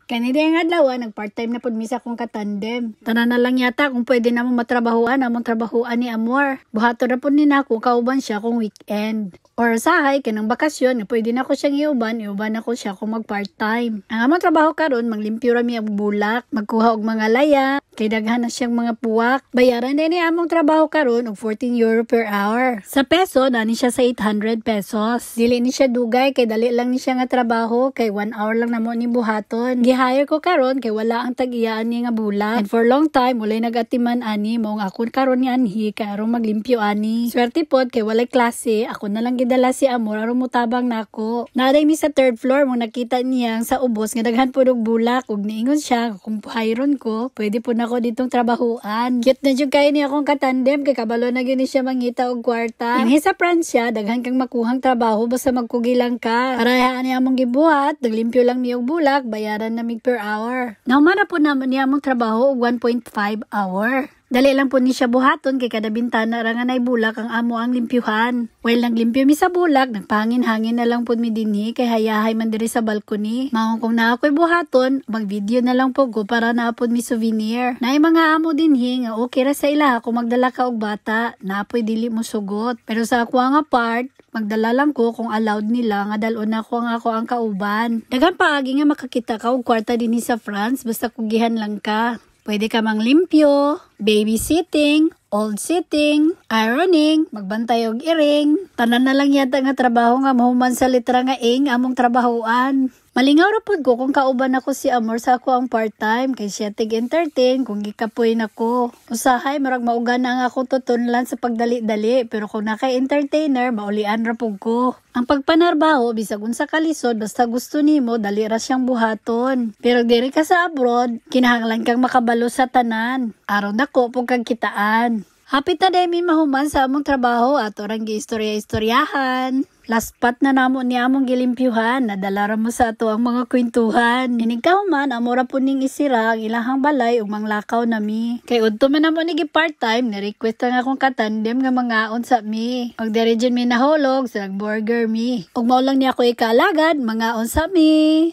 Kanina yung adlaw, nag-part-time na po misa kong katandem. Tanan na lang yata kung pwede namang matrabahuan, among trabahuan ni Amor. Buhato na po nina kung kauban siya kung weekend. Or sahay, kanang bakasyon, pwede na ko siyang iuban ako siya kung mag-part-time. Ang among trabaho karon manglimpyo rami ang bulak, magkuha og mga laya, kay daghan na siyang mga puwak. Bayaran din ni among trabaho karon og 14 euro per hour. Sa peso, nani siya sa 800 pesos. Dili ni siya dugay, kay dali lang ni siya nga trabaho, kay 1 hour lang namo ni buhaton. Gihire ko karon kay wala ang tag-iyaan ni nga bulak. And for long time, walay nagatiman ani, maong akon karon ni anhi, kay aron maglimpyo ani. Swerte pod, kay walay klase, ako na lang dala si Amor aron mutabang nako. Naday mi sa third floor mo nakita niya sa ubos nga daghan pud og bulak ug niingon siya kung hayron ko pwede pud nako ditong trabahuan. Cute na jud kay ni akong katandem kay kabalo na gyud ni siya mangita og kwarta. Dinhi sa Pransya daghan kang makuhang trabaho basta magkugilang ka. Para ani among gibuhat, naglimpyo lang mi og bulak, bayaran na mig per hour. Nahuman na po naman ni among trabaho og 1.5 hour. Dali lang po ni siya buhaton kay kada bintana ra nga nay bulak ang amo ang limpyuhan. While naglimpyo mi sa bulak, nagpangin-hangin na lang po mi dinhi kay hayahay man diri sa balcony. Maong kung naa ko'y buhaton, mag-video na lang po ko para naapod mi souvenir. Naay mga amo dinhi nga okay ra sa ila kung magdala ka og bata, naapoy dili mo sugot. Pero sa ako nga part, magdala lang ko kung allowed nila nga dalon ako ang kauban. Daghan paagi nga makakita ka og kwarta dinhi sa France basta kugihan lang ka. Pwede ka manglimpyo, babysitting, old sitting, ironing, magbantay og iring. Tanan na lang yata nga trabaho nga mahuman sa litra nga ing among trabahoan. Malingaw ra pud ko kung kauban ako si Amor sa ako ang part-time kay siya tig-entertain kung gikapoy nako. Usahay marag maugan na ang akong tutunlan sa pagdali-dali pero kung naka-entertainer maulian ra pud ko. Ang pagpanarbaho bisag unsa ka lisod basta gusto nimo dali ra siyang buhaton. Pero diri ka sa abroad kinahanglan kang makabalo sa tanan. Araw nako pug kag kitaan. Hapit na dahil mahuman sa among trabaho at orang gi-istorya-istoryahan. Last part na namo ni among gilimpyuhan, nadala ra mo sa ato ang mga kwentuhan. Inig man, amora po ning isira ang ilahang balay ug manglakaw nami. Kay udto man namo ni part-time, ni-request nga akong katandem nga mangaon sa mi. Og diri mi nahulog sa burger mi. Ug mao lang ni ako ikalagad, mangaon sa mi.